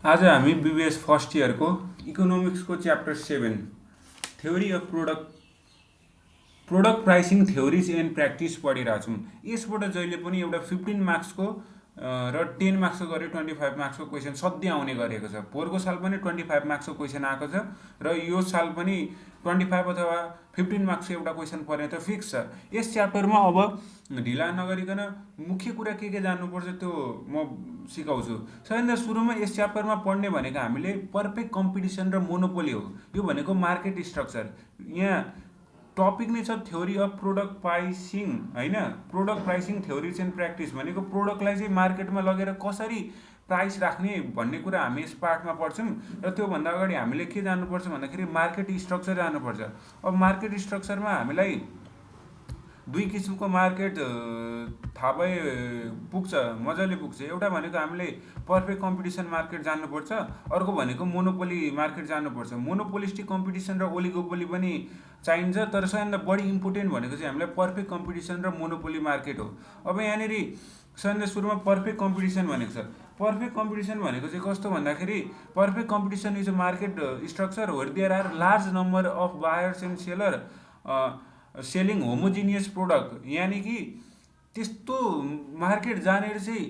आज हामी BBS first इयरको इकोनोमिक्सको chapter 7 theory of product pricing theories and practice पढिरहेको छौँ। यसबाट जहिले पनि एउटा 15 मार्क्सको र 10 मार्क्सको गरी 25 मार्क्सको क्वेसन सधैँ आउने गरेको छ। पोहोरको साल पनि 25 मार्क्सको क्वेसन आएको छ र यो साल पनि 25 अथवा 15 मार्क्सको एउटा क्वेसन पर्ने त फिक्स छ। यस च्याप्टरमा अब ढिला नगरिकन मुख्य कुरा के जान्नुपर्छ त्यो म सिकाउँछु। सबैभन्दा सुरुमा यस च्याप्टरमा पढ्ने भनेको हामीले पर्फेक्ट कम्पिटिसन र मोनोपोली हो। यो भनेको मार्केट स्ट्रक्चर। यहाँ टपिक नै छ थ्योरी अफ प्रोडक्ट प्राइसिङ होइन। Product pricing theories and practice भनेको प्रोडक्टलाई चाहिँ मार्केटमा लगेर कसरी प्राइस राख्ने भन्ने कुरा हामी यस पार्टमा पढ्छौँ। र त्योभन्दा अगाडि हामीले के जान्नुपर्छ भन्दाखेरि मार्केट स्ट्रक्चर जानुपर्छ। अब मार्केट स्ट्रक्चरमा हामीलाई दुई किसिमको मार्केट थाहा भए पुग्छ, मजाले पुग्छ। एउटा भनेको हामीले पर्फेक्ट कम्पिटिसन मार्केट जान्नुपर्छ, अर्को भनेको मोनोपोली मार्केट जान्नुपर्छ। मोनोपोलिस्टिक कम्पिटिसन र ओलिगोपोली पनि चाहिन्छ, तर सबैभन्दा बढी इम्पोर्टेन्ट भनेको चाहिँ हामीलाई पर्फेक्ट कम्पिटिसन र मोनोपोली मार्केट हो। अब यहाँनिर सबैभन्दा सुरुमा पर्फेक्ट कम्पिटिसन भनेको छ। पर्फेक्ट कम्पिटिसन भनेको चाहिँ कस्तो भन्दाखेरि perfect competition is a market structure where there are large number of buyers and seller selling homogeneous product. यानि कि त्यस्तो मार्केट जहाँनिर चाहिँ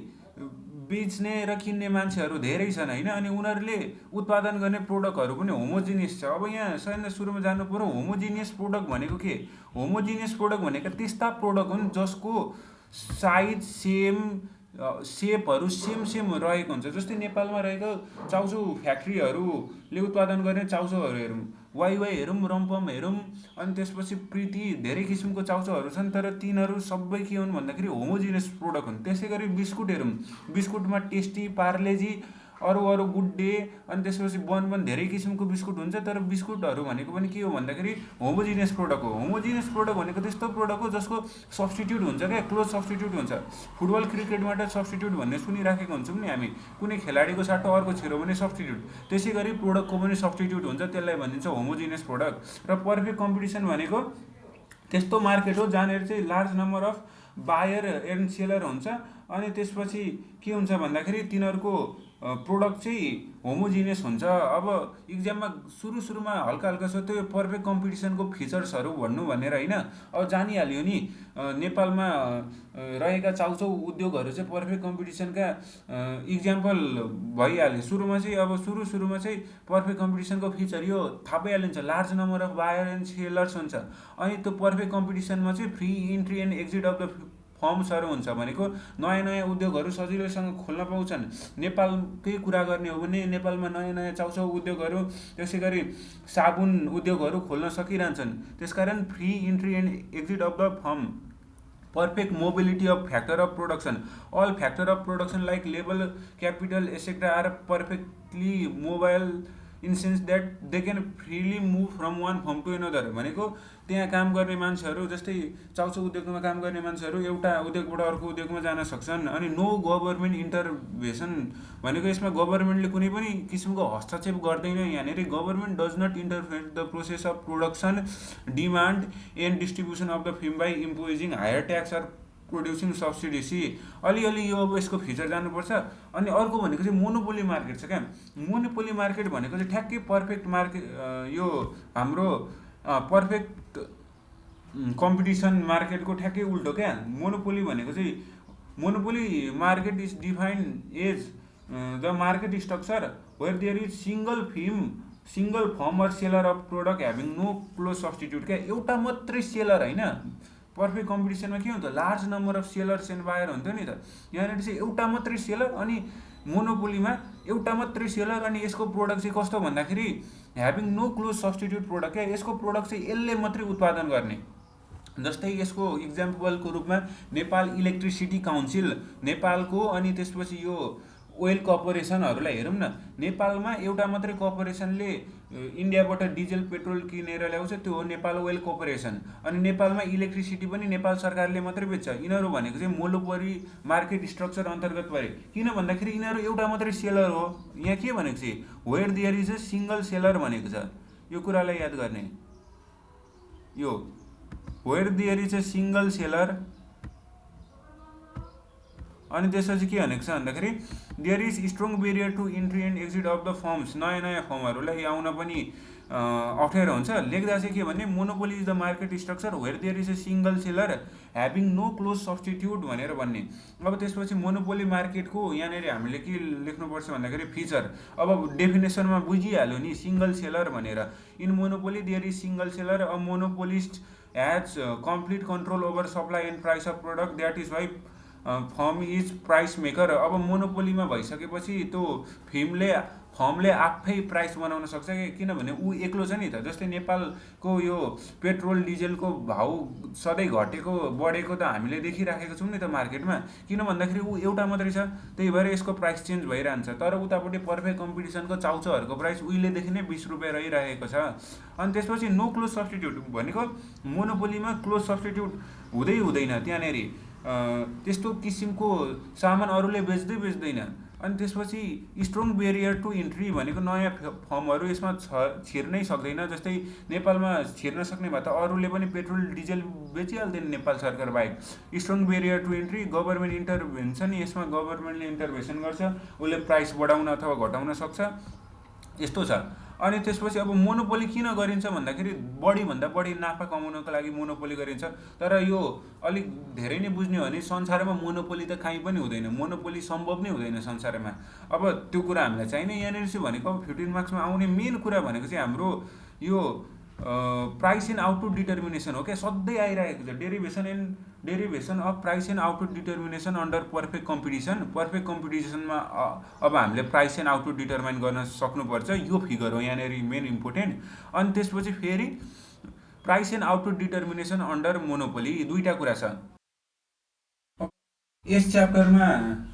बेच्ने र किन्ने मान्छेहरू धेरै छन् होइन, अनि उनीहरूले उत्पादन गर्ने प्रोडक्टहरू पनि होमोजिनियस छ। अब यहाँ सबैभन्दा सुरुमा जानु पर्यो होमोजिनियस प्रोडक्ट भनेको के। होमोजिनियस प्रोडक्ट भनेको त्यस्ता प्रोडक्ट हुन् जसको साइज सेपहरू सेम रहेको हुन्छ। जस्तै नेपालमा रहेको चाउचाउ फ्याक्ट्रीहरूले उत्पादन गर्ने चाउचाउहरू हेरौँ, वाइवाई हेरौँ, रम्पम हेरौँ, अनि त्यसपछि प्रीति, धेरै किसिमको चाउचाउहरू छन्, तर तिनीहरू सबै के हुन् भन्दाखेरि होमोजिनियस प्रोडक्ट हुन्। त्यसै गरी बिस्कुट हेरौँ, बिस्कुटमा टेस्टी, पार्लेजी, अरू गुड डे, अनि त्यसपछि बन धेरै किसिमको बिस्कुट हुन्छ, तर बिस्कुटहरू भनेको पनि के हो भन्दाखेरि होमोजिनियस प्रोडक्ट हो। होमोजिनियस प्रोडक्ट भनेको त्यस्तो प्रोडक्ट हो जसको सब्स्टिट्युट हुन्छ क्या, क्लोज सब्स्टिट्युट हुन्छ। फुटबल क्रिकेटबाट सब्स्टिट्युट भन्ने सुनिराखेको हुन्छौँ नि हामी, कुनै खेलाडीको साटो अर्को छिरो भने सब्स्टिट्युट। त्यसै गरी प्रोडक्टको पनि सब्स्टिट्युट हुन्छ, त्यसलाई भनिन्छ होमोजिनियस प्रोडक्ट। र पर्फेक्ट कम्पिटिसन भनेको त्यस्तो मार्केट हो जहाँनिर चाहिँ large number of buyer and seller हुन्छ, अनि त्यसपछि के हुन्छ भन्दाखेरि तिनीहरूको प्रोडक्ट चाहिँ होमोजिनियस हुन्छ। अब इक्जाममा सुरुमा हल्का सोध्यो यो पर्फेक्ट कम्पिटिसनको फिचर्सहरू भन्नु भनेर होइन। अब जानिहाल्यो नि नेपालमा रहेका चाउचाउ उद्योगहरू चाहिँ पर्फेक्ट कम्पिटिसनका इक्जाम्पल भइहाल्यो। सुरुमा चाहिँ पर्फेक्ट कम्पिटिसनको फिचर यो थाहा पाइहालिन्छ, large number of buyer and sellers हुन्छ। अनि त्यो पर्फेक्ट कम्पिटिसनमा चाहिँ free entry and exit of the फर्म्सहरू हुन्छ, भनेको नयाँ उद्योगहरू सजिलैसँग खोल्न पाउँछन्। नेपालकै कुरा गर्ने हो भने नेपालमा नयाँ चाउचाउ उद्योगहरू, त्यसै गरी साबुन उद्योगहरू खोल्न सकिरहन्छन्। त्यसकारण free entry and exit of the firm. Perfect mobility of factor of production. All factor of production like labour, capital etcetera are perfectly mobile in sense that they can freely move from one firm to another. भनेको त्यहाँ काम गर्ने मान्छेहरू, जस्तै चाउचाउ उद्योगमा काम गर्ने मान्छेहरू एउटा उद्योगबाट अर्को उद्योगमा जान सक्छन्। अनि नो गभर्मेन्ट इन्टरभेसन भनेको यसमा गभर्मेन्टले कुनै पनि किसिमको हस्तक्षेप गर्दैन। यहाँनिर government does not interfere the process of production, demand and distribution of the film by imposing higher tax or producing subsidies. अलिअलि यो अब यसको फिचर जानुपर्छ। अनि अर्को भनेको चाहिँ मोनोपोली मार्केट छ क्या। मोनोपोली मार्केट भनेको चाहिँ ठ्याक्कै पर्फेक्ट मार्केट, यो हाम्रो पर्फेक्ट कम्पिटिसन मार्केटको ठ्याक्कै उल्टो क्या। मोनोपोली भनेको चाहिँ monopoly market is defined as the market structure where there is single firm or seller of product having no close substitute क्या। एउटा मात्रै सेलर होइन। पर्फेक्ट कम्पिटिसनमा के हुन्छ, large number of sellers and buyer हुन्थ्यो नि त। यहाँनिर चाहिँ एउटा मात्रै सेलर, अनि मोनोपोलीमा एउटा मात्रै सेलर, अनि यसको प्रोडक्ट चाहिँ कस्तो भन्दाखेरि having no close substitute product क्या। यसको प्रोडक्ट चाहिँ यसले मात्रै उत्पादन गर्ने। जस्तै यसको इक्जाम्पलको रूपमा नेपाल इलेक्ट्रिसिटी काउन्सिल नेपालको, अनि त्यसपछि यो ओइल कर्पोरेसनहरूलाई हेरौँ न। नेपालमा एउटा मात्रै कर्पोरेसनले इन्डियाबाट डिजल पेट्रोल किनेर ल्याउँछ, त्यो हो नेपाल ओइल कर्पोरेसन। अनि नेपालमा इलेक्ट्रिसिटी पनि नेपाल सरकारले मात्रै बेच्छ। यिनीहरू भनेको चाहिँ मोनोपोली मार्केट स्ट्रक्चर अन्तर्गत परे। किन भन्दाखेरि यिनीहरू एउटा मात्रै सेलर हो। यहाँ के भनेको चाहिँ where there is a single seller भनेको छ। यो कुरालाई याद गर्ने, यो where there is a single seller अनि त्यसपछि के भनेको छ भन्दाखेरि there is strong barrier to entry and exit of the firms. नयाँ नयाँ फर्महरूलाई आउन पनि अप्ठ्यारो हुन्छ। लेख्दा चाहिँ के भने monopoly is the market structure where there is a single seller having no close substitute भनेर भन्ने। अब त्यसपछि मोनोपोली मार्केटको यहाँनिर हामीले के लेख्नुपर्छ भन्दाखेरि फिचर, अब डेफिनेसनमा बुझिहाल्यो नि सिङ्गल सेलर भनेर। In monopoly there is single seller, a monopolist has complete control over supply and price of product, that is why firm is price maker. अब मोनोपोलीमा भइसकेपछि त्यो फर्मले आफै प्राइस बनाउन सक्छ कि, किनभने ऊ एक्लो छ नि त। जस्तै नेपालको यो पेट्रोल डिजेलको भाउ सधैँ घटेको बढेको त हामीले देखिराखेको छौँ नि त मार्केटमा, किन भन्दाखेरि ऊ एउटा मात्रै छ, त्यही भएर यसको प्राइस चेन्ज भइरहन्छ। तर उतापट्टि पर्फेक्ट कम्पिटिसनको चाउचाउहरूको प्राइस उहिलेदेखि नै 20 रुपियाँ रहिरहेको छ। अनि त्यसपछि नो क्लोज सब्स्टिट्युट भनेको मोनोपोलीमा क्लोज सब्स्टिट्युट हुँदैन त्यहाँनिर, त्यस्तो किसिमको सामान अरूले बेच्दैन। अनि त्यसपछि स्ट्रङ बेरियर टु इन्ट्री भनेको नयाँ फर्महरू यसमा छिर्नै सक्दैन। जस्तै नेपालमा छिर्न सक्ने भए त अरूले पनि पेट्रोल डिजेल बेचिहाल्दैन नेपाल सरकार बाहेक। Strong barrier to entry, government intervention, यसमा गभर्मेन्टले इन्टरभेन्सन गर्छ, उसले प्राइस बढाउन अथवा घटाउन सक्छ, यस्तो छ। अनि त्यसपछि अब मोनोपोली किन गरिन्छ भन्दाखेरि बढीभन्दा बढी नाफा कमाउनको लागि मोनोपोली गरिन्छ। तर यो अलिक धेरै नै बुझ्ने हो भने संसारमा मोनोपोली त कहीँ पनि हुँदैन, मोनोपोली सम्भव नै हुँदैन संसारमा। अब त्यो कुरा हामीलाई चाहिने। यहाँनिर चाहिँ भनेको 15 मार्क्समा आउने मेन कुरा भनेको चाहिँ हाम्रो यो प्राइस एन्ड आउटपुट डिटर्मिनेसन हो क्या, सधैँ आइरहेको छ। Derivation of price and output determination under perfect competition. Perfect कम्पिटिसनमा अब हामीले प्राइस एन्ड आउटपुट डिटर्माइन गर्न सक्नुपर्छ, यो फिगर हो यहाँनिर मेन इम्पोर्टेन्ट। अनि त्यसपछि फेरि price and output determination under monopoly, दुईवटा कुरा छ। यस च्याप्टरमा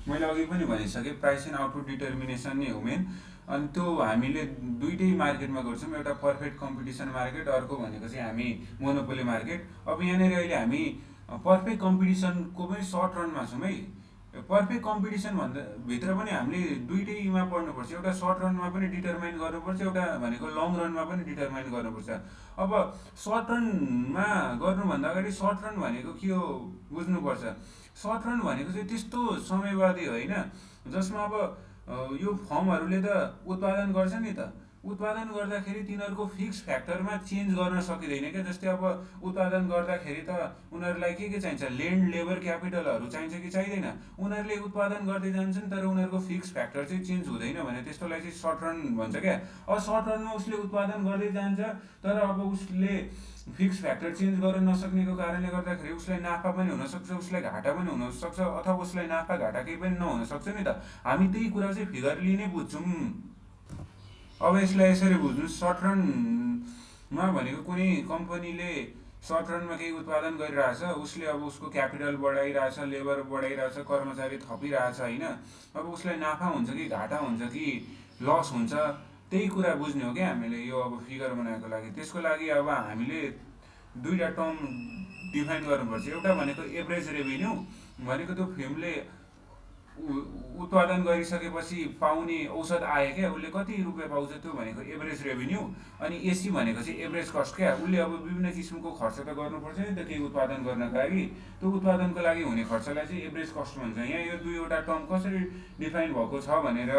मैले अघि पनि भनिसकेँ, प्राइस एन्ड आउटपुट डिटर्मिनेसन नै हो मेन। अनि त्यो हामीले दुईटै मार्केटमा गर्छौँ, एउटा पर्फेक्ट कम्पिटिसन मार्केट, अर्को भनेको चाहिँ हामी मोनोपोली मार्केट। अब यहाँनिर अहिले हामी पर्फेक्ट कम्पिटिसनको पनि सर्ट रनमा छौँ है। पर्फेक्ट कम्पिटिसन भन्दा भित्र पनि हामीले दुईटैमा पढ्नुपर्छ, एउटा सर्ट रनमा पनि डिटर्माइन गर्नुपर्छ, एउटा भनेको लङ रनमा पनि डिटर्माइन गर्नुपर्छ। अब सर्ट रनमा गर्नुभन्दा अगाडि सर्ट रन भनेको के हो बुझ्नुपर्छ। सर्ट रन भनेको चाहिँ त्यस्तो समयवादी होइन जसमा अब यो फर्महरूले त उत्पादन गर्छ नि त, उत्पादन गर्दाखेरि तिनीहरूको फिक्स फ्याक्टरमा चेन्ज गर्न सकिँदैन क्या। जस्तै अब उत्पादन गर्दाखेरि त उनीहरूलाई के चाहिन्छ, ल्यान्ड, लेबर, क्यापिटलहरू चाहिन्छ कि चाहिँदैन। उनीहरूले उत्पादन गर्दै जान्छन् तर उनीहरूको फिक्स फ्याक्टर चाहिँ चेन्ज हुँदैन भने त्यसलाई चाहिँ सर्ट रन भन्छ क्या। अब सर्ट रनमा उसले उत्पादन गर्दै जान्छ तर अब उसले फिक्स फ्याक्टर चेन्ज गर्न नसक्नेको कारणले गर्दाखेरि उसलाई नाफा पनि हुनसक्छ, उसलाई घाटा पनि हुनसक्छ, अथवा उसलाई नाफा घाटा केही पनि नहुनसक्छ नि त। हामी त्यही कुरा चाहिँ फिगरली नै बुझ्छौँ। अब यसलाई यसरी बुझ्नु, सर्ट रनमा भनेको कुनै कम्पनीले सर्ट रनमा केही उत्पादन गरिरहेछ, उसले अब उसको क्यापिटल बढाइरहेछ, लेबर बढाइरहेछ, कर्मचारी थपिरहेछ होइन। अब उसलाई नाफा हुन्छ कि घाटा हुन्छ कि लस हुन्छ, त्यही कुरा बुझ्ने हो क्या हामीले यो अब फिगर बनाएको लागि। त्यसको लागि अब हामीले दुईवटा टर्म डिफाइन गर्नुपर्छ। एउटा भनेको एभरेज रेभेन्यू भनेको त्यो फिल्मले उत्पादन गरिसकेपछि पाउने औसत आय क्या, उसले कति रुपियाँ पाउँछ त्यो भनेको एभरेज रेभेन्यू। अनि एसी भनेको चाहिँ एभरेज कस्ट क्या, उसले अब विभिन्न किसिमको खर्च त गर्नुपर्छ नि त केही उत्पादन गर्नको लागि, त्यो उत्पादनको लागि हुने खर्चलाई चाहिँ एभरेज कस्ट भन्छ। यहाँ यो दुईवटा टर्म कसरी डिफाइन भएको छ भनेर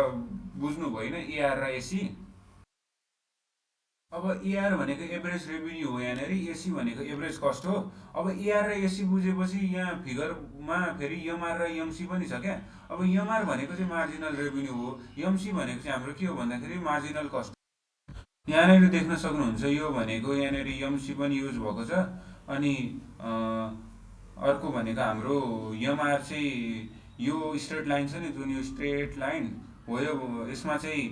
बुझ्नु भएन, एआर र एसी। अब एआर भनेको एभरेज रेभेन्यू हो यहाँनिर, एसी भनेको एभरेज कस्ट हो। अब एआर र एसी बुझेपछि यहाँ फिगरमा फेरि एमआर र एमसी पनि छ क्या। अब एमआर भनेको चाहिँ मार्जिनल रेभेन्यू हो, एमसी भनेको चाहिँ हाम्रो के हो भन्दाखेरि मार्जिनल कस्ट। यहाँनिर देख्न सक्नुहुन्छ यो भनेको यहाँनिर एमसी पनि युज भएको छ। अनि अर्को भनेको हाम्रो एमआर चाहिँ यो स्ट्रेट लाइन छ नि जुन, यो स्ट्रेट लाइन हो, यो यसमा चाहिँ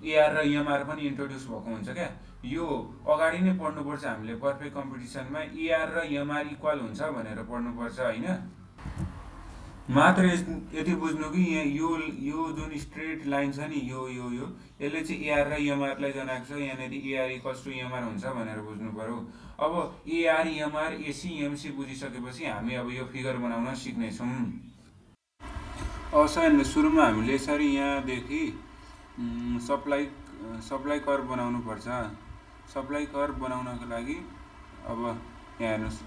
एआर र एमआर पनि इन्ट्रोड्युस भएको हुन्छ क्या। यो अगाडि नै पढ्नुपर्छ हामीले पर्फेक्ट कम्पिटिसनमा, एआर र एमआर इक्वल हुन्छ भनेर पढ्नुपर्छ होइन। मात्र यति बुझ्नु कि यो जुन स्ट्रेट लाइन छ नि, यो यसले चाहिँ एआर र एमआरलाई जनाएको छ, यहाँनिर एआर इक्वल्स टु एमआर हुन्छ भनेर बुझ्नु पऱ्यो। अब एआर, एमआर, एसी, एमसी बुझिसकेपछि हामी अब यो फिगर बनाउन सिक्नेछौँ। सुरुमा हामीले यसरी यहाँदेखि सप्लाई कर्भ बनाउनु पर्छ। सप्लाई कर्भ बनाउनको लागि अब यहाँ हेर्नुहोस्,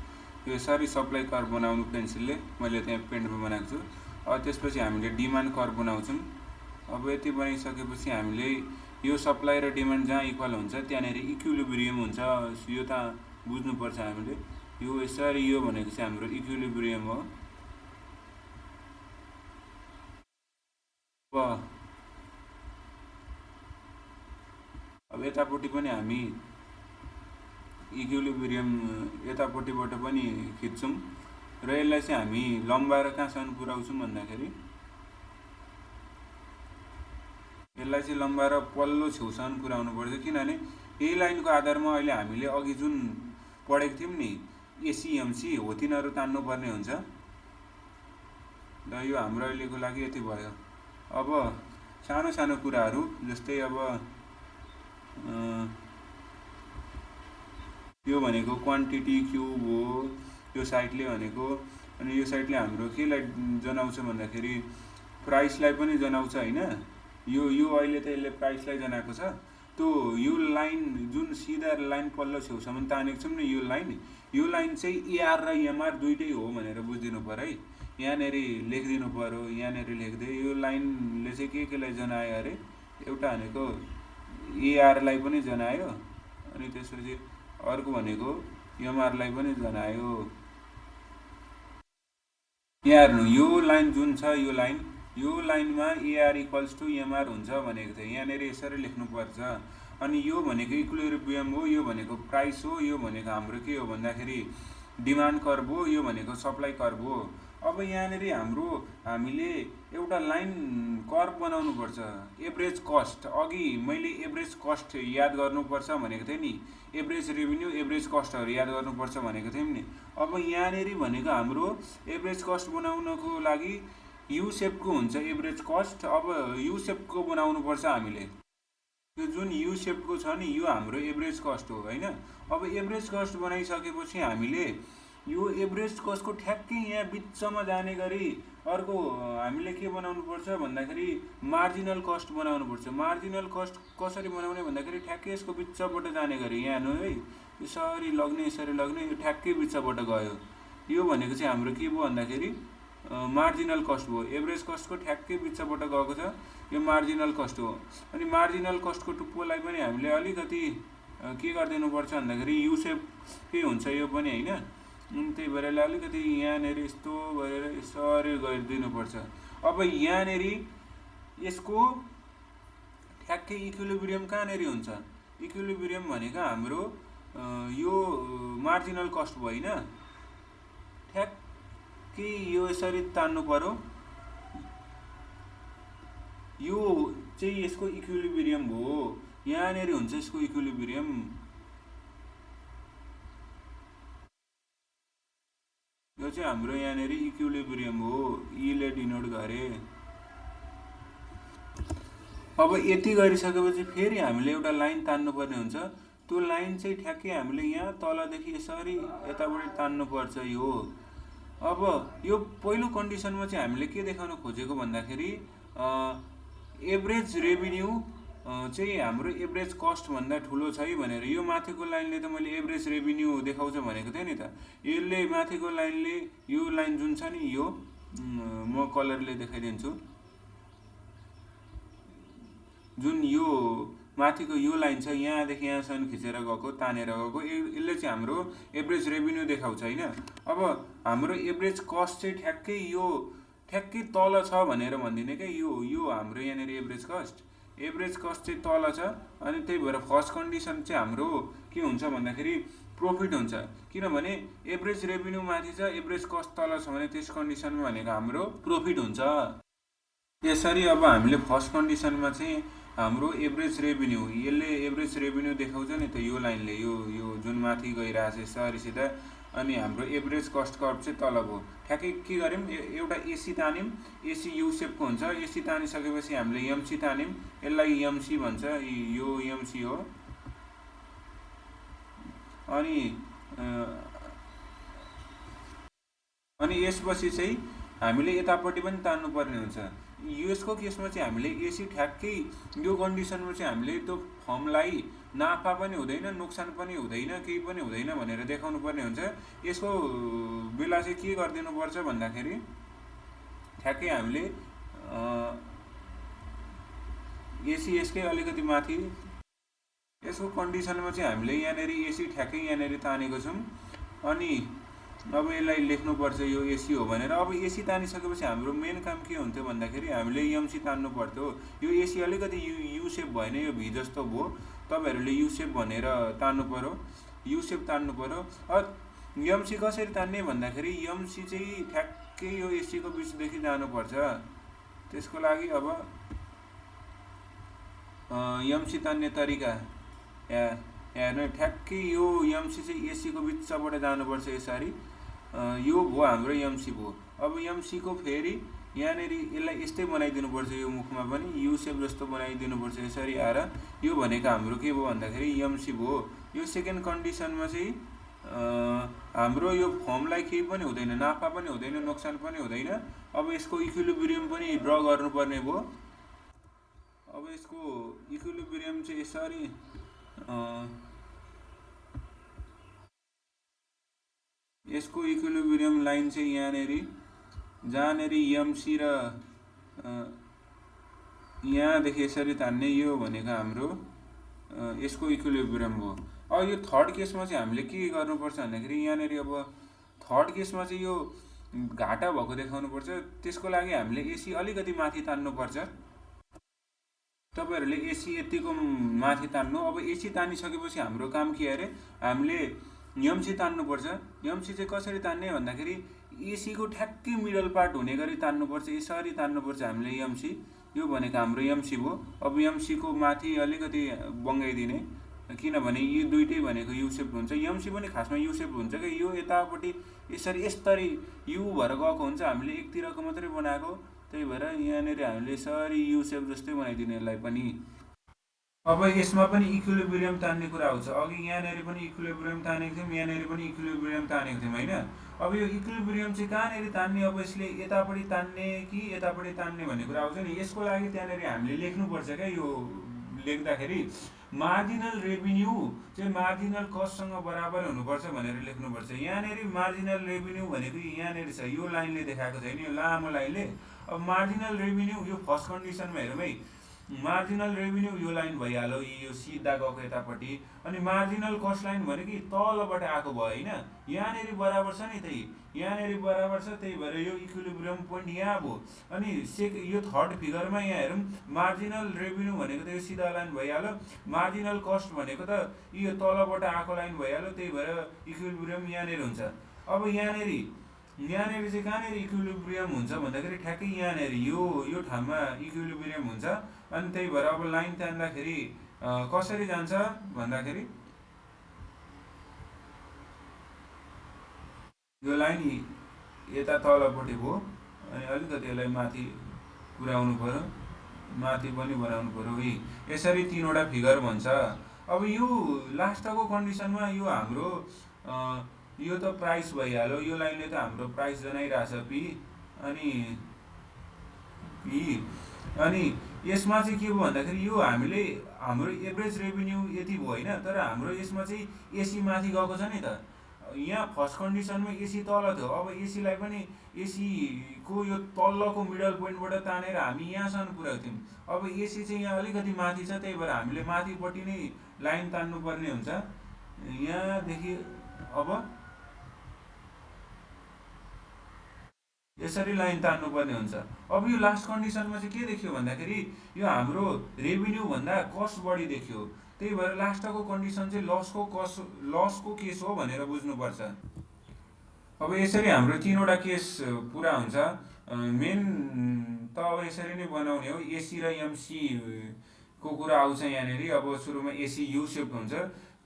यो यसरी सप्लाई कर्भ बनाउनु पेन्सिलले, मैले त्यहाँ पेन्टमा बनाएको छु। त्यसपछि हामीले डिमान्ड कर्भ बनाउँछौँ। अब यति बनाइसकेपछि हामीले यो सप्लाई र डिमान्ड जहाँ इक्वल हुन्छ त्यहाँनिर इक्विलिब्रियम हुन्छ। यो त बुझ्नुपर्छ हामीले। यो यसरी यो भनेको चाहिँ हाम्रो इक्विलिब्रियम हो। अब यतापट्टि पनि हामी इक्विलिब्रियम यतापट्टिबाट पनि खिच्छौँ र यसलाई चाहिँ हामी लम्बाएर कहाँसम्म पुर्याउँछौँ भन्दाखेरि यसलाई चाहिँ लम्बाएर पल्लो छेउसम्म पुर्याउनु पर्छ। किनभने यही लाइनको आधारमा अहिले हामीले अघि जुन पढेको थियौँ नि एसीएमसी हो तिनीहरू तान्नुपर्ने हुन्छ। र यो हाम्रो अहिलेको लागि यति भयो। अब सानो सानो कुराहरू जस्तै अब यो भनेको क्वान्टिटी क्युब हो यो साइडले भनेको। अनि यो साइडले हाम्रो केलाई जनाउँछ भन्दाखेरि प्राइसलाई पनि जनाउँछ होइन। यो अहिले त यसले प्राइसलाई जनाएको छ। त्यो यो लाइन जुन सिधा लाइन पल्लो छेउसम्म तानेको छौँ नि यो लाइन चाहिँ एआर र एमआर दुइटै हो भनेर बुझिदिनु पर्यो है। यहाँनिर लेखिदिनु पर्यो। यहाँनिर लेख्दै यो लाइनले चाहिँ केलाई जनायो अरे एउटा भनेको एआरलाई पनि जनायो अनि त्यसपछि अर्को भनेको एमआरलाई पनि जनायो। यहाँ हेर्नु यो लाइन जुन छ यो लाइनमा एआर इक्वल्स टु एमआर हुन्छ भनेको थियो। यहाँनिर यसरी लेख्नुपर्छ। अनि यो भनेको इक्विलिब्रियम हो, यो भनेको प्राइस हो, यो भनेको हाम्रो के हो भन्दाखेरि डिमान्ड कर्भ हो, यो भनेको सप्लाई कर्भ हो। अब यहाँनिर हामीले एउटा लाइन कर्भ बनाउनु पर्छ। एभरेज कस्ट अघि मैले एभरेज कस्ट याद गर्नुपर्छ भनेको थिएँ नि। एभरेज रेभिन्यू एभरेज कस्टहरू याद गर्नुपर्छ भनेको थियौँ नि। अब यहाँनिर भनेको हाम्रो एभरेज कस्ट बनाउनको लागि यु सेपको हुन्छ एभरेज कस्ट। अब यु सेपको बनाउनु पर्छ हामीले। यो जुन यु सेपको छ नि यो हाम्रो एभरेज कस्ट हो होइन। अब एभरेज कस्ट बनाइसकेपछि हामीले यो एभरेज कस्टको ठ्याक्कै यहाँ बिचमा जाने गरी अर्को हामीले के बनाउनु पर्छ भन्दाखेरि मार्जिनल कस्ट बनाउनु पर्छ। मार्जिनल कस्ट कसरी बनाउने भन्दाखेरि ठ्याक्कै यसको बिचबाट जाने गरी यहाँ हेर्नु है यसरी लग्ने यो ठ्याक्कै बिचबाट गयो। यो भनेको चाहिँ हाम्रो के भयो भन्दाखेरि मार्जिनल कस्ट भयो। एभरेज कस्टको ठ्याक्कै बिचबाट गएको छ यो मार्जिनल कस्ट हो। अनि मार्जिनल कस्टको टुप्पोलाई पनि हामीले अलिकति के गरिदिनु पर्छ भन्दाखेरि यु सेपकै हुन्छ यो पनि होइन। त्यही भएर अलिकति यहाँनिर यस्तो गरेर यसरी गरिदिनुपर्छ। अब यहाँनिर यसको ठ्याक्कै इक्विलिब्रियम कहाँनिर हुन्छ? इक्विलिब्रियम भनेको हाम्रो यो मार्जिनल कस्ट भयो होइन। ठ्याक्कै यो यसरी तान्नु पर्यो। यो चाहिँ यसको इक्विलिब्रियम हो। यहाँनिर हुन्छ यसको इक्विलिब्रियम। यो चाहिँ हाम्रो यहाँनिर इक्विलिब्रियम हो। ईले डिनोट गरे। अब यति गरिसकेपछि फेरि हामीले एउटा लाइन तान्नुपर्ने हुन्छ। त्यो लाइन चाहिँ ठ्याक्कै हामीले यहाँ तलदेखि यसरी यताबाट तान्नुपर्छ यो। अब यो पहिलो कन्डिसनमा चाहिँ हामीले के देखाउन खोजेको भन्दाखेरि एभरेज रेभिन्यू चाहिँ हाम्रो एभरेज कस्ट भन्दा ठुलो छ है भनेर। यो माथिको लाइनले त मैले एभरेज रेभिन्यू देखाउँछ भनेको थिएँ नि त। यसले माथिको लाइनले यो लाइन जुन छ नि यो म कलरले देखाइदिन्छु। जुन यो माथिको यो लाइन छ यहाँदेखि यहाँसम्म खिचेर गएको तानेर गएको यसले चाहिँ हाम्रो एभरेज रेभिन्यू देखाउँछ होइन। अब हाम्रो एभरेज कस्ट चाहिँ ठ्याक्कै तल छ भनेर भनिदिने क्या। यो हाम्रो यहाँनिर एभरेज कस्ट चाहिँ तल छ। अनि त्यही भएर फर्स्ट कन्डिसन चाहिँ हाम्रो के हुन्छ भन्दाखेरि प्रफिट हुन्छ। किनभने एभरेज रेभिन्यू माथि छ एभरेज कस्ट तल छ भने त्यस कन्डिसनमा भनेको हाम्रो प्रफिट हुन्छ। यसरी अब हामीले फर्स्ट कन्डिसनमा चाहिँ हाम्रो एभरेज रेभिन्यू यसले एभरेज रेभिन्यू देखाउँछ नि त यो लाइनले यो जुन माथि गइरहेछ यसरी सिधा। अनि हाम्रो एभरेज कस्ट कर्भ चाहिँ तल भयो। ठ्याक्कै के गर्यौँ एउटा एसी तान्यौँ। एसी यु सेपको हुन्छ। एसी तानिसकेपछि हामीले एमसी तान्यौँ। यसलाई एमसी भन्छ। यो एमसी हो। अनि यसपछि चाहिँ हामीले यतापट्टि पनि तान्नुपर्ने हुन्छ। यसको केसमा चाहिँ हामीले एसी ठ्याक्कै यो कन्डिसनमा चाहिँ हामीले त्यो फर्मलाई नाफा पनि हुँदैन नोक्सान पनि हुँदैन केही पनि हुँदैन भनेर देखाउनु पर्ने हुन्छ। यसको बेला चाहिँ के गरिदिनु पर्छ भन्दाखेरि ठ्याक्कै हामीले एसी यसकै अलिकति माथि यसको कन्डिसनमा चाहिँ हामीले यहाँनिर एसी ठ्याक्कै यहाँनिर तानेको छौँ। अनि अब यसलाई लेख्नुपर्छ यो एसी हो भनेर। अब एसी तानिसकेपछि हाम्रो मेन काम के हुन्थ्यो भन्दाखेरि हामीले एमसी तान्नु पर्थ्यो। यो एसी अलिकति यु सेप भएन, यो भी जस्तो भयो, तपाईँहरूले यु सेप भनेर तान्नु पऱ्यो, यु सेप तान्नु पऱ्यो। एमसी कसरी तान्ने भन्दाखेरि एमसी चाहिँ ठ्याक्कै यो एसीको बिचदेखि जानुपर्छ। त्यसको लागि अब एमसी तान्ने तरिका हेर्नु, ठ्याक्कै यो एमसी चाहिँ एसीको बिचबाट जानुपर्छ यसरी। यो भयो हाम्रो एमसी भयो। अब एमसीको फेरि यहाँनिर यसलाई यस्तै बनाइदिनुपर्छ, यो मुखमा पनि यु सेप जस्तो बनाइदिनुपर्छ यसरी आएर। यो भनेको हाम्रो के भयो भन्दाखेरि एमसी भयो। यो सेकेन्ड कन्डिसनमा चाहिँ हाम्रो यो फर्मलाई केही पनि हुँदैन, नाफा पनि हुँदैन, नोक्सान पनि हुँदैन। अब यसको इक्विलिब्रियम पनि ड्र गर्नुपर्ने भयो। अब यसको इक्विलिब्रियम चाहिँ यसरी यसको इक्विलिब्रियम लाइन चाहिँ यहाँनिर जहाँनिर एमसी र यहाँदेखि यसरी तान्ने, यो भनेको हाम्रो यसको इक्विलिब्रियम हो। अब यो थर्ड केसमा चाहिँ हामीले के गर्नुपर्छ भन्दाखेरि यहाँनिर अब थर्ड केसमा चाहिँ यो घाटा भएको देखाउनुपर्छ। त्यसको लागि हामीले एसी अलिकति माथि तान्नुपर्छ। तपाईँहरूले एसी यतिको माथि तान्नु। अब एसी तानिसकेपछि हाम्रो काम के अरे, हामीले एमसी तान्नुपर्छ। एमसी चाहिँ कसरी तान्ने भन्दाखेरि एसीको ठ्याक्कै मिडल पार्ट हुने गरी तान्नुपर्छ, यसरी तान्नुपर्छ हामीले एमसी। यो भनेको हाम्रो एमसी भयो। अब एमसीको माथि अलिकति बङ्गाइदिने, किनभने यो दुइटै भनेको यु सेप हुन्छ। एमसी पनि खासमा यु सेप हुन्छ कि यो यतापट्टि यसरी यु भएर गएको हुन्छ, हामीले एकतिरको मात्रै बनाएको, त्यही भएर यहाँनिर हामीले यसरी यु सेप जस्तै बनाइदिने यसलाई पनि। अब यसमा पनि इक्विलिब्रियम तान्ने कुरा आउँछ। अघि यहाँनिर पनि इक्विलिब्रियम तानेको थियौँ, यहाँनिर पनि इक्विलिब्रियम तानेको थियौँ होइन। अब यो इक्विलिब्रियम चाहिँ कहाँनिर तान्ने, अब यसले यतापट्टि तान्ने कि यतापट्टि तान्ने भन्ने कुरा आउँछ नि। यसको लागि त्यहाँनिर हामीले लेख्नुपर्छ क्या, यो लेख्दाखेरि मार्जिनल रेभिन्यू चाहिँ मार्जिनल कस्टसँग बराबर हुनुपर्छ भनेर लेख्नुपर्छ। यहाँनिर मार्जिनल रेभिन्यू भनेको यहाँनिर छ, यो लाइनले देखाएको छैन, यो लामो लाइनले। अब मार्जिनल रेभिन्यू यो फर्स्ट कन्डिसनमा हेरौँ है, मार्जिनल रेभिन्यू यो लाइन भइहाल्यो, यो सिधा गएको यतापट्टि। अनि मार्जिनल कस्ट लाइन भनेको तलबाट आएको भयो होइन, यहाँनिर बराबर छ नि, त्यही यहाँनिर बराबर छ, त्यही भएर यो इक्विलिब्रियम पोइन्ट यहाँ भयो। अनि यो थर्ड फिगरमा यहाँ हेरौँ, मार्जिनल रेभिन्यू भनेको त यो सिधा लाइन भइहाल्यो, मार्जिनल कस्ट भनेको त यो तलबाट आएको लाइन भइहाल्यो, त्यही भएर इक्विलिब्रियम यहाँनिर हुन्छ। अब यहाँनिर चाहिँ कहाँनिर इक्विलिब्रियम हुन्छ भन्दाखेरि ठ्याक्कै यहाँनिर यो ठाउँमा इक्विलिब्रियम हुन्छ। अनि त्यही भएर अब लाइन तान्दाखेरि कसरी जान्छ भन्दाखेरि यो लाइन यता तलपट्टि भयो, अनि अलिकति यसलाई माथि पुर्याउनु पऱ्यो, माथि पनि बनाउनु पऱ्यो है। यसरी तीनवटा फिगर भन्छ। अब यो लास्टको कन्डिसनमा यो हाम्रो यो त प्राइस भइहाल्यो, यो लाइनले त हाम्रो प्राइस जनाइरहेछ पी, अनि यसमा चाहिँ के भयो भन्दाखेरि यो हाम्रो एभरेज रेभिन्यू यति भयो होइन, तर हाम्रो यसमा चाहिँ एसी माथि गएको छ नि त। यहाँ फर्स्ट कन्डिसनमा एसी तल थियो, अब एसीलाई पनि एसीको यो तल्लोको मिडल पोइन्टबाट तानेर हामी यहाँसम्म पुर्याएको थियौँ। अब एसी चाहिँ यहाँ अलिकति माथि छ, त्यही भएर हामीले माथिपट्टि नै लाइन तान्नुपर्ने हुन्छ यहाँदेखि। अब यसरी लाइन तान्नुपर्ने हुन्छ। अब यो लास्ट कन्डिसनमा चाहिँ के देखियो भन्दाखेरि यो हाम्रो रेभिन्यू भन्दा कस्ट बढी देखियो, त्यही भएर लास्टको कन्डिसन चाहिँ लसको केस हो भनेर बुझ्नुपर्छ। अब यसरी हाम्रो तीनवटा केस पुरा हुन्छ। मेन त अब यसरी नै बनाउने हो। एसी र एमसी को कुरा आउँछ यहाँनिर। अब सुरुमा एसी यु सेप हुन्छ,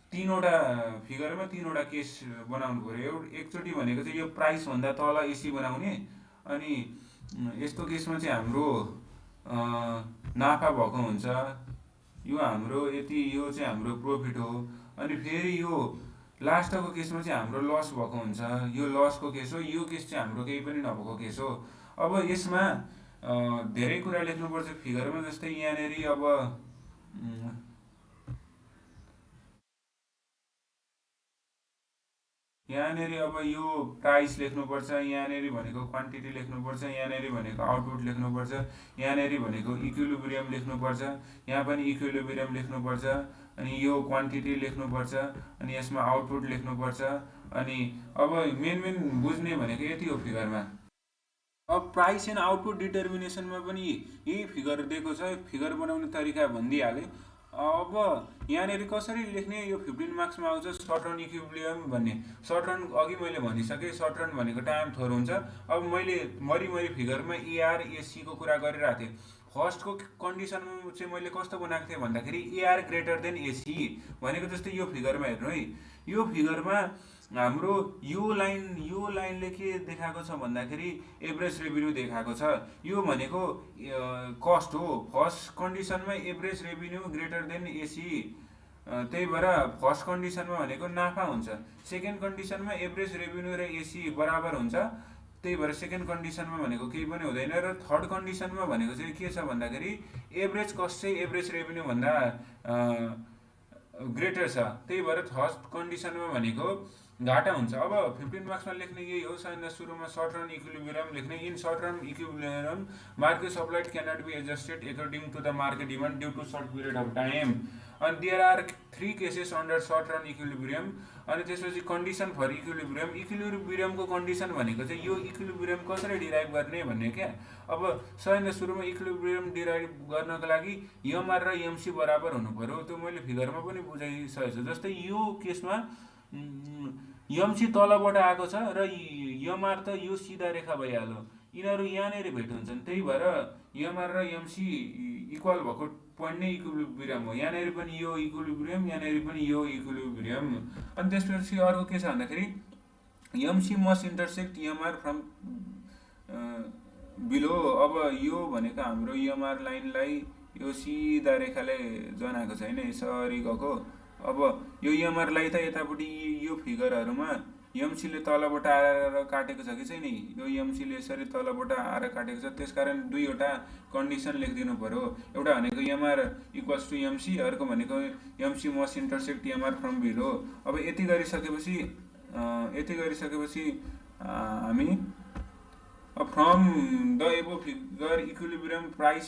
तीनवटा फिगरमा तीनवटा केस बनाउनु पऱ्यो। एकचोटि भनेको चाहिँ यो प्राइस भन्दा तल एसी बनाउने, अनि यस्तो केसमा चाहिँ हाम्रो नाफा भएको हुन्छ, यो हाम्रो यति, यो चाहिँ हाम्रो प्रफिट हो। अनि फेरि यो लास्टको केसमा चाहिँ हाम्रो लस भएको हुन्छ, यो लसको केस हो। यो केस चाहिँ हाम्रो केही पनि नभएको केस हो। अब यसमा धेरै कुरा लेख्नुपर्छ फिगरमा, जस्तै यहाँनिर अब यहाँनिर अब यो प्राइस लेख्नुपर्छ, यहाँनिर भनेको क्वान्टिटी लेख्नुपर्छ, यहाँनिर भनेको आउटपुट लेख्नुपर्छ, यहाँनिर भनेको इक्विलिब्रियम लेख्नुपर्छ, यहाँ पनि इक्विलिब्रियम लेख्नुपर्छ, अनि यो क्वान्टिटी लेख्नुपर्छ, अनि यसमा आउटपुट लेख्नुपर्छ। अनि अब मेन बुझ्ने भनेको यति हो फिगरमा। अब प्राइस एन्ड आउटपुट डिटर्मिनेसनमा पनि यही फिगर दिएको छ, फिगर बनाउने तरिका भनिदिइहालेँ। अब यहाँनिर कसरी लेख्ने, यो 15 मार्क्समा आउँछ सर्ट रन इक्विलिब्रियम भन्ने। सर्ट रन अघि मैले भनिसकेँ, सर्ट रन भनेको टाइम थोर हुन्छ। अब मैले मरी फिगरमा एआर एसीको कुरा गरिरहेको थिएँ। फर्स्टको कन्डिसनमा चाहिँ मैले कस्तो बनाएको थिएँ भन्दाखेरि एआर ग्रेटर देन एसी भनेको जस्तै यो फिगरमा हेर्नु है, यो फिगरमा हाम्रो यो लाइनले के देखाएको छ भन्दाखेरि एभरेज रेभिन्यू देखाएको छ। यो भनेको कस्ट हो। फर्स्ट कन्डिसनमा average revenue greater than AC, त्यही भएर फर्स्ट कन्डिसनमा भनेको नाफा हुन्छ। सेकेन्ड कन्डिसनमा एभरेज रेभिन्यू र एसी बराबर हुन्छ, त्यही भएर सेकेन्ड कन्डिसनमा भनेको केही पनि हुँदैन। र थर्ड कन्डिसनमा भनेको चाहिँ के छ भन्दाखेरि एभरेज कस्ट चाहिँ एभरेज रेभिन्यू भन्दा ग्रेटर छ, त्यही भएर थर्ड कन्डिसनमा भनेको घाटा हुन्छ। अब 15 मार्क्समा लेख्ने यही हो। सबैभन्दा सुरुमा सर्ट रन इक्विलिब्रियम लेख्ने। In short run equilibrium market supply cannot be adjusted according to the market demand due to short period of time. अनि there are 3 cases under short run equilibrium. अनि त्यसपछि कन्डिसन फर इक्विलिब्रियम। इक्विलिब्रियमको condition भनेको चाहिँ यो equilibrium कसरी derive गर्ने भन्ने क्या। अब सबैभन्दा सुरुमा इक्विलिब्रियम डिराइभ गर्नको लागि एमआर र एमसी बराबर हुनु पर्यो। त्यो मैले फिगरमा पनि बुझाइसकेको छु। जस्तै यो केसमा एमसी तलबाट आएको छ र एमआर त यो सिधा रेखा भइहाल्यो, यिनीहरू यहाँनिर भेट हुन्छन्, त्यही भएर एमआर र एमसी इक्वल भएको पोइन्ट नै इक्विलिब्रियम हो। यहाँनिर पनि यो इक्विलिब्रियम, यहाँनिर पनि यो इक्विलिब्रियम। अनि त्यसपछि अर्को के छ भन्दाखेरि MC must intersect MR from below. अब यो भनेको हाम्रो एमआर लाइनलाई यो सिधा रेखाले जनाएको छैन, यसरी गएको। अब यो एमआरलाई त यतापट्टि यो फिगरहरूमा एमसीले तलबाट आएर काटेको छ कि छैन, यो एमसीले यसरी तलबाट आएर काटेको छ, त्यसकारण दुईवटा कन्डिसन लेखिदिनु पर्यो। एउटा भनेको एमआर इक्वल्स टु एमसी, अर्को भनेको MC must intersect MR from below. अब यति गरिसकेपछि हामी फ्रम द एबो figure equilibrium price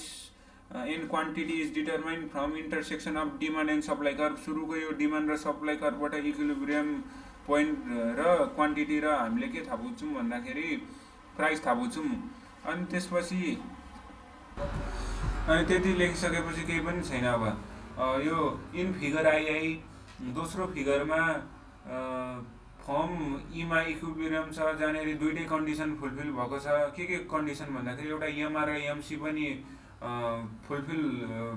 and quantity is determined from intersection of demand and supply curve. सुरुको यो डिमान्ड र सप्लाई कर्भबाट इक्विलिब्रियम पोइन्ट र क्वान्टिटी र हामीले के थाहा बुझ्छौँ भन्दाखेरि प्राइस थाहा बुझ्छौँ। अनि त्यसपछि त्यति लेखिसकेपछि केही पनि छैन। अब यो इन फिगर आई दोस्रो फिगरमा फर्म इमा इक्विलिब्रियम छ, जहाँनिर दुईटै कन्डिसन फुलफिल भएको छ। के कन्डिसन भन्दाखेरि एउटा एमआर र एमसी पनि फुलफिल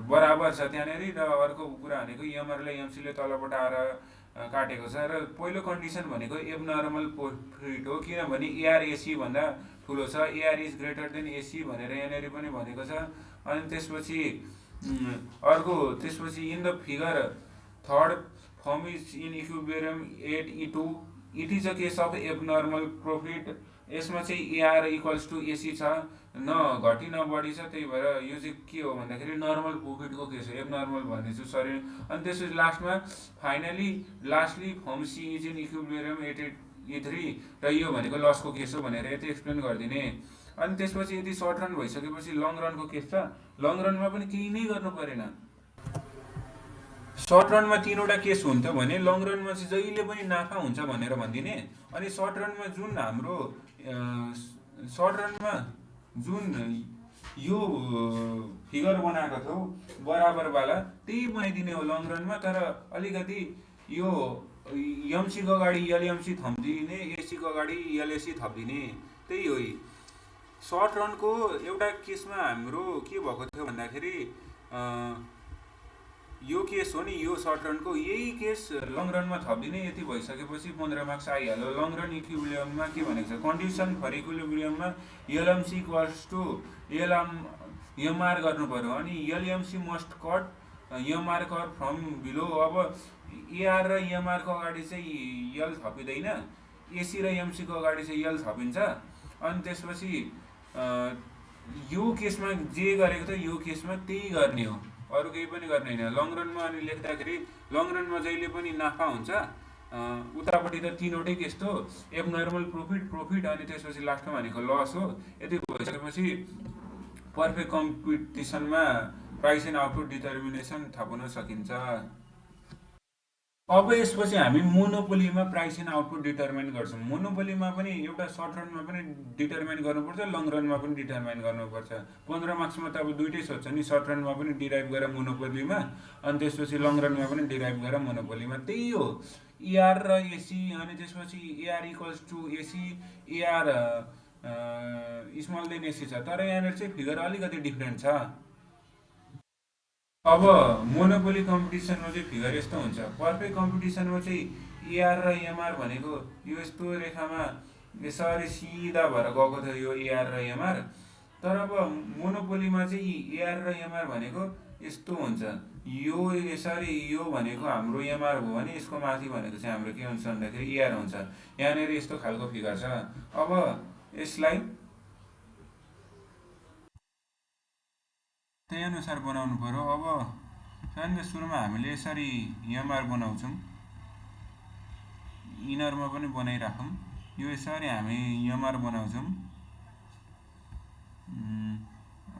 बराबर छ त्यहाँनिर, र अर्को कुरा भनेको एमआरले एमसीले तलबाट आएर काटेको छ। र पहिलो कन्डिसन भनेको एबनर्मल प्रफिट हो, किनभने एआर एसी भन्दा ठुलो छ, AR is greater than AC भनेर यहाँनिर पनि भनेको छ। अनि त्यसपछि in the figure third firm is in equilibrium at E two, it is a case of abnormal profit. यसमा चाहिँ एआर इक्वल्स टु एसी छ, न घटी न बढी छ, त्यही भएर यो चाहिँ के हो भन्दाखेरि नर्मल प्रफिटको केस हो, एबनर्मल भनेछु सरी। अनि त्यसपछि lastly firm C is in equilibrium at ई3, र यो भनेको लसको केस हो भनेर यति एक्सप्लेन गरिदिने। अनि त्यसपछि यदि सर्ट रन भइसकेपछि लङ रनको केस छ। लङ रनमा पनि केही नै गर्नु परेन। सर्ट रनमा 3वटा केस हुन्थ्यो भने लङ रनमा चाहिँ जहिले पनि नाफा हुन्छ भनेर भनिदिने। अनि सर्ट रनमा जुन यो फिगर बनाएको थियो बराबरवाला त्यही बनाइदिने हो लङ रनमा, तर अलिकति यो एमसीको अगाडि एलएमसी थपिदिने, एसीको अगाडि एलएसी थपिदिने, त्यही हो। सर्ट रनको एउटा केसमा हाम्रो के भएको थियो भन्दाखेरि यो केस हो नि, यो सर्ट रनको, यही केस लङ रनमा थपिदिने। यति भइसकेपछि 15 मार्क्स आइहाल्यो। लङ रन इक्विलिब्रियममा के भनेको छ, कन्डिसन फर इक्विलिब्रियममा एलएमसी इक्वल्स टु एमआर गर्नु पर्यो। अनि LMC must cut MR curve from below. अब एआर र एमआरको अगाडि चाहिँ यल थपिँदैन, एसी र एमसीको अगाडि चाहिँ यल थपिन्छ। अनि त्यसपछि यो केसमा जे गरेको थियो यो केसमा त्यही गर्ने हो, अरू केही पनि गर्ने होइन लङ रनमा। अनि लेख्दाखेरि लङ रनमा जहिले पनि नाफा हुन्छ, उतापट्टि त तीनवटै त्यस्तो एबनर्मल प्रफिट प्रफिट अनि त्यसपछि लास्टमा भनेको लस हो। यति भइसकेपछि पर्फेक्ट कम्पिटिसनमा प्राइस एन्ड आउटपुट डिटर्मिनेसन थप्न सकिन्छ। अब यसपछि हामी मोनोपोलीमा प्राइस एन्ड आउटपुट डिटर्माइन गर्छौँ। मोनोपोलीमा पनि एउटा सर्ट रनमा पनि डिटर्माइन गर्नुपर्छ, लङ रनमा पनि डिटर्माइन गर्नुपर्छ। 15 मार्क्समा त अब दुइटै सोध्छ नि, सर्ट रनमा पनि डिराइभ गरेर मोनोपोलीमा अनि त्यसपछि लङ रनमा पनि डिराइभ गरेर मोनोपोलीमा। त्यही हो एआर र एसी, अनि त्यसपछि AR equals to AC, AR small than AC छ, तर यहाँनिर चाहिँ फिगर अलिकति डिफ्रेन्ट छ। अब मोनोपोली कम्पिटिसनमा चाहिँ फिगर यस्तो हुन्छ। पर्फेक्ट कम्पिटिसनमा चाहिँ एआर र एमआर भनेको यो यस्तो रेखामा यसरी सिधा भएर गएको थियो यो एआर र एमआर। तर अब मोनोपोलीमा चाहिँ एआर र एमआर भनेको यस्तो हुन्छ, यो यसरी यो भनेको हाम्रो एमआर हो भने यसको माथि भनेको चाहिँ हाम्रो के हुन्छ भन्दाखेरि एआर हुन्छ। यहाँनिर यस्तो खालको फिगर छ। अब यसलाई त्यही अनुसार बनाउनु पर्यो। अब सानो सुरुमा हामीले यसरी एमआर बनाउँछौँ, इनरमा पनि बनाइराखौँ। यो यसरी हामी एमआर बनाउँछौँ,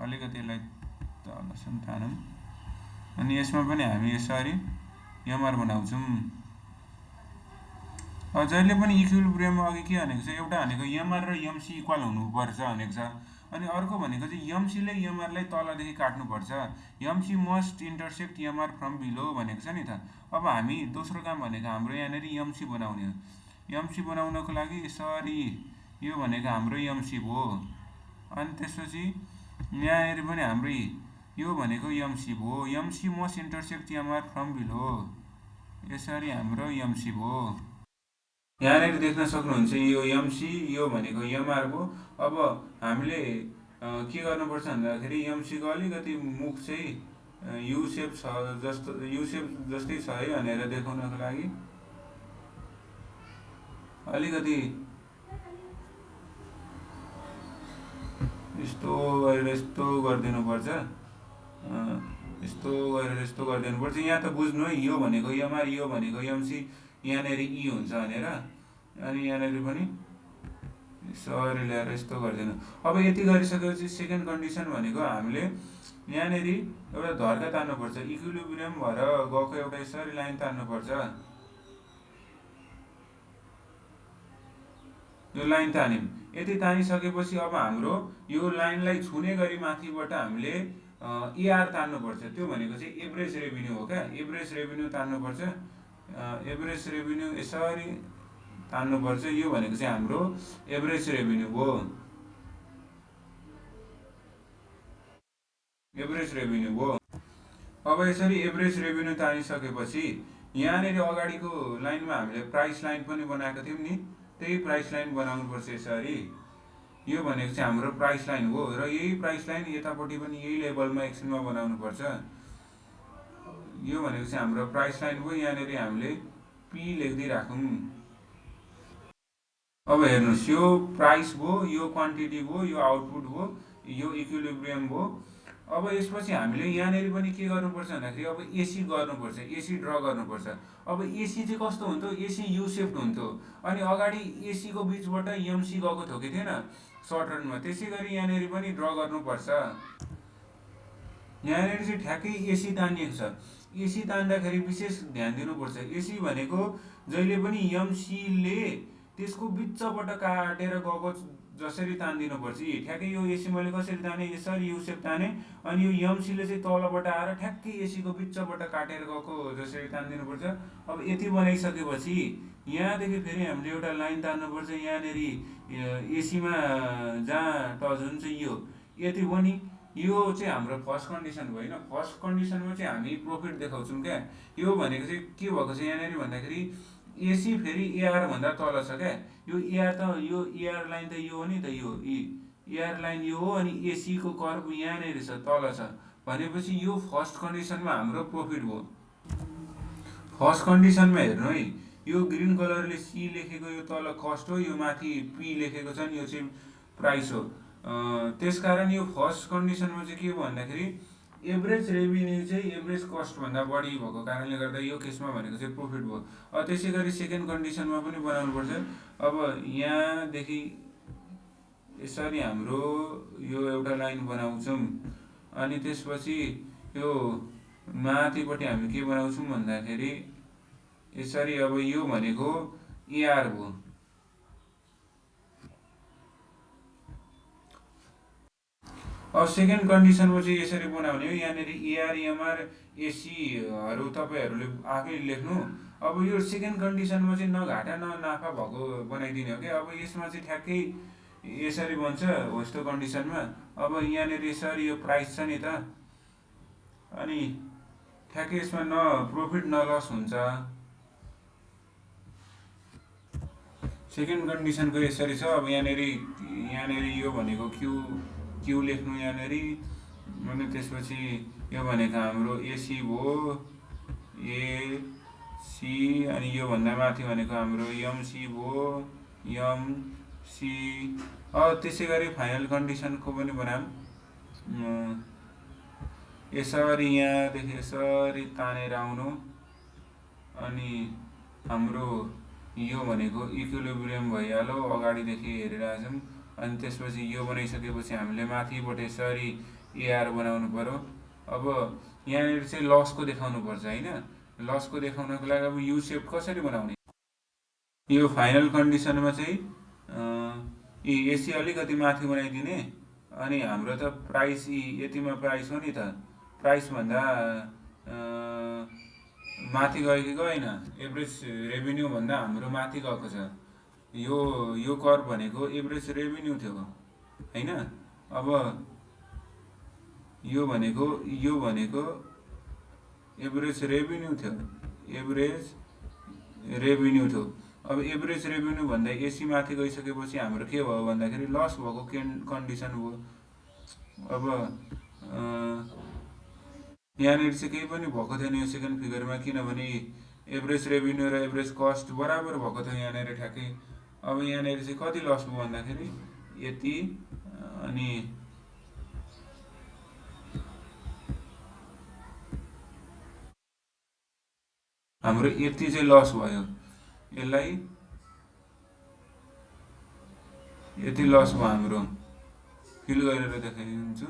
अलिकति यसलाई तलसम्म तानौँ, अनि यसमा पनि हामी यसरी एमआर बनाउँछौँ। जहिले पनि इक्विलिब्रियममा अघि के भनेको छ, एउटा भनेको एमआर र एमसी इक्वल हुनुपर्छ भनेको छ, अनि अर्को भनेको चाहिँ एमसीले एमआरलाई तलदेखि काट्नुपर्छ। MC must intersect MR from below भनेको छ नि त। अब हामी दोस्रो काम भनेको हाम्रो यहाँनिर एमसी बनाउने हो। एमसी बनाउनको लागि यसरी यो भनेको हाम्रो एमसी भयो, अनि त्यसपछि यहाँनिर पनि हाम्रो यो भनेको एमसी भयो। MC must intersect MR from below, यसरी हाम्रो एमसी भयो। यहाँनिर देख्न सक्नुहुन्छ यो एमसी, यो भनेको एमआर भयो। अब हामीले के गर्नुपर्छ भन्दाखेरि एमसीको अलिकति मुख चाहिँ यु सेप छ जस्तो, यु सेप जस्तै छ है भनेर देखाउनको लागि अलिकति यस्तो गरेर यस्तो गरिदिनुपर्छ, यस्तो गरेर यस्तो गरिदिनुपर्छ। यहाँ त बुझ्नु है, यो भनेको एमआर, यो भनेको एमसी, यहाँनिर ई हुन्छ भनेर, अनि यहाँनिर पनि यसरी ल्याएर यस्तो गरिदिनु। अब यति गरिसकेपछि सेकेन्ड कन्डिसन भनेको हामीले यहाँनिर एउटा धर्का तान्नुपर्छ। इक्विलिब्रियम भएर गएको एउटा यसरी लाइन तान्नुपर्छ। यो लाइन तान्यौँ। यति तानिसकेपछि अब हाम्रो यो लाइनलाई छुने गरी माथिबाट हामीले एआर तान्नुपर्छ। त्यो भनेको चाहिँ एभरेज रेभिन्यू हो क्या, एभरेज रेभिन्यू तान्नुपर्छ। एभरेज रेभिन्यू यसरी तान्नुपर्छ। यो भनेको चाहिँ हाम्रो एभरेज रेभिन्यू भयो, एभरेज रेभिन्यू भयो। अब यसरी एभरेज रेभिन्यू तानिसकेपछि यहाँनिर अगाडिको लाइनमा हामीले प्राइस लाइन पनि बनाएको थियौँ नि, त्यही प्राइस लाइन बनाउनुपर्छ यसरी। यो भनेको चाहिँ हाम्रो प्राइस लाइन हो, र यही प्राइस लाइन यतापट्टि पनि यही लेभलमा एक्सनमा बनाउनुपर्छ। यो भनेको चाहिँ हाम्रो प्राइस लाइन हो। यहाँनिर हामीले पी लेख्दै राखौँ। अब हेर्नुहोस्, यो प्राइस भयो, यो क्वान्टिटी भयो, यो आउटपुट भयो, यो इक्विलिब्रियम भयो। अब यसपछि हामीले यहाँनिर पनि के गर्नुपर्छ भन्दाखेरि अब एसी गर्नुपर्छ, एसी ड्र गर्नुपर्छ। अब एसी चाहिँ कस्तो हुन्थ्यो, एसी यु सेप्ड हुन्थ्यो, अनि अगाडि एसीको बिचबाट एमसी गएको थियो कि थिएन सर्ट रनमा, त्यसै गरी यहाँनिर पनि ड्र गर्नुपर्छ। यहाँनिर चाहिँ ठ्याक्कै एसी तानिएको छ। एसी तान्दाखेरि विशेष ध्यान दिनुपर्छ। एसी भनेको जहिले पनि एमसीले त्यसको बिचबाट काटेर गएको जसरी तानिदिनुपर्छ। ठ्याक्कै यो एसी मैले कसरी ताने, यसरी यु सेप ताने, अनि यो एमसीले चाहिँ तलबाट आएर ठ्याक्कै एसीको बिचबाट काटेर गएको जसरी तानिदिनुपर्छ। अब यति बनाइसकेपछि यहाँदेखि फेरि हामीले एउटा लाइन तान्नुपर्छ। यहाँनिर एसीमा जहाँ टच हुन्छ यो, यति पनि यो चाहिँ हाम्रो फर्स्ट कन्डिसन भयो होइन। फर्स्ट कन्डिसनमा चाहिँ हामी प्रफिट देखाउँछौँ क्या। यो भनेको चाहिँ के भएको छ यहाँनिर भन्दाखेरि एसी फेरि एआर भन्दा तल छ क्या। यो एआर त, यो एआर लाइन त यो हो नि त, यो एआर लाइन यो हो, अनि एसीको कर्भ यहाँनिर छ, तल छ भनेपछि यो फर्स्ट कन्डिसनमा हाम्रो प्रफिट भयो। फर्स्ट कन्डिसनमा हेर्नु है, यो ग्रिन कलरले सी लेखेको यो तल कस्ट हो, यो माथि पी लेखेको छ नि यो चाहिँ प्राइस हो। त्यसकारण यो फर्स्ट कन्डिसनमा चाहिँ के भयो भन्दाखेरि एभरेज रेभिन्यू चाहिँ एभरेज कस्टभन्दा बढी भएको कारणले गर्दा यो केसमा भनेको चाहिँ प्रोफिट भयो। त्यसै गरी सेकेन्ड कन्डिसनमा पनि बनाउनुपर्छ। अब यहाँदेखि यसरी हाम्रो यो एउटा लाइन बनाउँछौँ, अनि त्यसपछि यो माथिपट्टि हामी के बनाउँछौँ भन्दाखेरि यसरी। अब यो भनेको एआर भयो। अब सेकेन्ड कन्डिसनमा चाहिँ यसरी बनाउने हो। यहाँनिर एआर एमआर एसीहरू तपाईँहरूले आफै लेख्नु। अब यो सेकेन्ड कन्डिसनमा चाहिँ न घाटा न नाफा भएको बनाइदिने हो क्या। अब यसमा चाहिँ ठ्याक्कै यसरी बन्छ होस्तो कन्डिसनमा। अब यहाँनिर यसरी यो प्राइस छ नि त, अनि ठ्याक्कै यसमा न प्रफिट न लस हुन्छ। सेकेन्ड कन्डिसनको यसरी छ। अब यहाँनिर यो भनेको क्यू लेख्नु यहाँनिर, अनि त्यसपछि यो भनेको हाम्रो एसी भयो, एसी, अनि योभन्दा माथि भनेको हाम्रो एमसी भयो, एमसी। त्यसै गरी फाइनल कन्डिसनको पनि बनाऊँ। यसरी यहाँदेखि यसरी तानेर आउनु, अनि हाम्रो यो भनेको इक्विलिब्रियम भइहाल्यो, अगाडिदेखि हेरिरहेछौँ। अनि त्यसपछि यो बनाइसकेपछि हामीले माथिबाट यसरी एआर बनाउनु पर्यो। अब यहाँनिर चाहिँ लसको देखाउनु पर्छ होइन। लसको देखाउनको लागि अब यु सेप कसरी बनाउने? यो फाइनल कन्डिसनमा चाहिँ एसी अलिकति माथि बनाइदिने, अनि हाम्रो त प्राइस यतिमा प्राइस हो नि त, प्राइसभन्दा माथि गयो कि गएन? एभरेज रेभिन्यू भन्दा हाम्रो माथि गएको छ। यो कर्भ भनेको एभरेज रेभिन्यू थियो होइन। अब यो भनेको एभरेज रेभिन्यू थियो, अब एभरेज रेभिन्यू भन्दा एसी माथि गइसकेपछि हाम्रो के भयो भन्दाखेरि लस भएको कन्डिसन भयो। अब यहाँनिर चाहिँ केही पनि भएको थिएन यो सेकेन्ड फिगरमा, किनभने एभरेज रेभिन्यू र एभरेज कस्ट बराबर भएको थियो यहाँनिर ठ्याक्कै। अब यहाँनिर चाहिँ कति लस भयो भन्दाखेरि यति, अनि हाम्रो यति चाहिँ लस भयो। यसलाई यति लस भयो हाम्रो, फिल गरेर देखाइदिन्छु।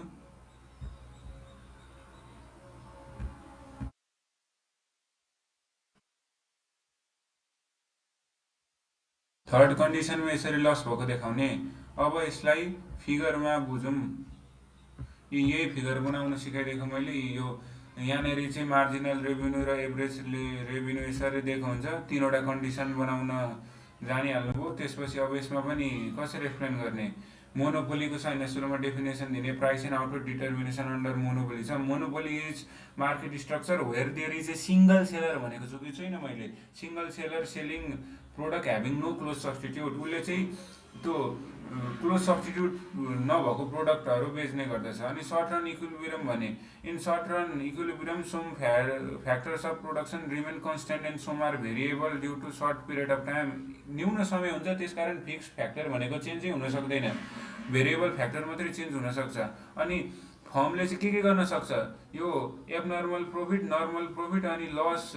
थर्ड कन्डिसनमा यसरी लस भएको देखाउने। अब यसलाई फिगरमा बुझौँ। यही फिगर बनाउन सिकाइदिएको मैले। यो यहाँनिर चाहिँ मार्जिनल रेभिन्यू र एभरेज रेभिन्यू यसरी दिएको हुन्छ। तीनवटा कन्डिसन बनाउन जानिहाल्नुभयो। त्यसपछि अब यसमा पनि कसरी एक्सप्लेन गर्ने? मोनोपोलीको छैन, सुरुमा डेफिनेसन दिने। Price and output determination under monopoly छ। Monopoly is market structure where there is a single seller भनेको छु कि छैन मैले? Single seller selling product having no close substitute. उसले चाहिँ त्यो क्लोज सब्सटिट्युट नभएको प्रोडक्टहरू बेच्ने गर्दछ। अनि सर्ट रन इक्विलिब्रियम भने in short run equilibrium some factors of production remain constant and some are variable due to short period of time. न्यून समय हुन्छ, त्यसकारण फिक्स फ्याक्टर भनेको चेन्जै हुन सक्दैन, भेरिएबल फ्याक्टर मात्रै चेन्ज हुनसक्छ। अनि फर्मले चाहिँ के गर्न सक्छ? यो एबनर्मल प्रफिट, नर्मल प्रफिट अनि लस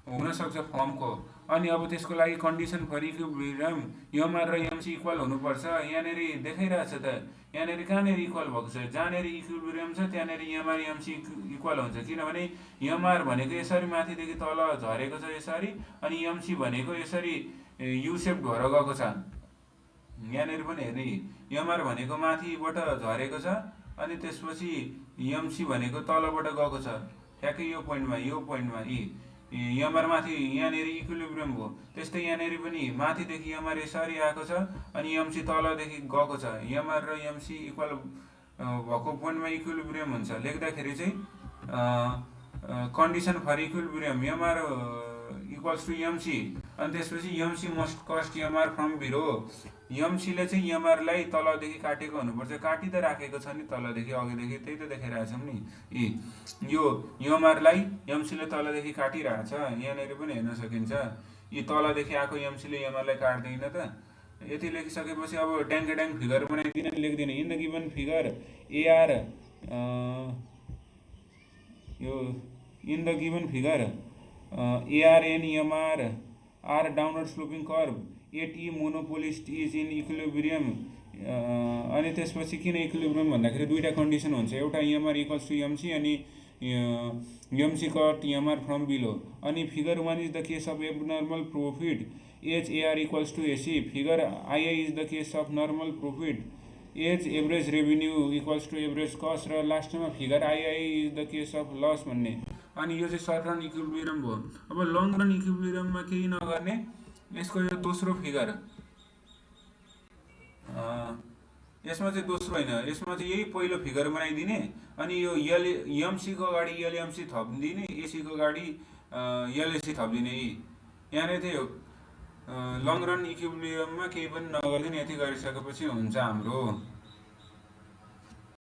हुनसक्छ फर्मको। अनि अब त्यसको लागि कन्डिसन फर इक्विलिब्रियम एमआर र एमसी इक्वल हुनुपर्छ। यहाँनिर देखाइरहेछ त, यहाँनिर कहाँनिर इक्वल भएको छ? जहाँनिर इक्विलिब्रियम छ त्यहाँनिर एमआर एमसी इक्वल हुन्छ, किनभने एमआर भनेको यसरी माथिदेखि तल झरेको छ यसरी, अनि एमसी भनेको यसरी युसेप भएर गएको छ। यहाँनिर पनि हेर्ने, एमआर भनेको माथिबाट झरेको छ, अनि त्यसपछि एमसी भनेको तलबाट गएको छ ठ्याक्कै यो पोइन्टमा एमआर माथि यहाँनिर इक्विलिब्रियम भयो। त्यस्तै यहाँनिर पनि माथिदेखि एमआर यसरी आएको छ, अनि एमसी तलदेखि गएको छ। एमआर र एमसी इक्वल भएको पोइन्टमा इक्विलिब्रियम हुन्छ। लेख्दाखेरि चाहिँ condition for equilibrium MR equals to MC, अनि त्यसपछि MC must cut MR from below. एमसीले चाहिँ एमआरलाई तलदेखि काटेको हुनुपर्छ। काटि त राखेको छ नि तलदेखि, अघिदेखि त्यही त देखाइरहेछौँ नि। यो एमआरलाई एमसीले तलदेखि काटिरहेछ, यहाँनिर पनि हेर्न सकिन्छ। यी तलदेखि आएको एमसीले एमआरलाई काट्दैन त। यति लेखिसकेपछि अब ट्याङ्क फिगर बनाइदिन लेख्दिनँ। In the given figure AR यो in the given figure ARNMR are downward sloping curve at E monopolist is in equilibrium. अनि त्यसपछि किन इक्विलिब्रियम भन्दाखेरि दुईवटा कन्डिसन हुन्छ, एउटा EMR इक्वल्स टु MC अनि MC cut EMR from below. अनि figure 1 is the case of abnormal profit as AR equals to AC। Figure II is the case of normal profit as average revenue equals to average cost. र लास्टमा figure II is the case of loss भन्ने। अनि यो चाहिँ short run equilibrium भयो। अब long run इक्विलिब्रियममा केही नगर्ने, यसको यो दोस्रो फिगर, यसमा चाहिँ दोस्रो होइन, यसमा चाहिँ यही पहिलो फिगर बनाइदिने अनि यो MC को अगाडि LMC थपिदिने, AC को अगाडि LAC थपिदिने। यहाँनिर चाहिँ लङ रन इक्विलिब्रियममा केही पनि नगरिदिने। यति गरिसकेपछि हुन्छ हाम्रो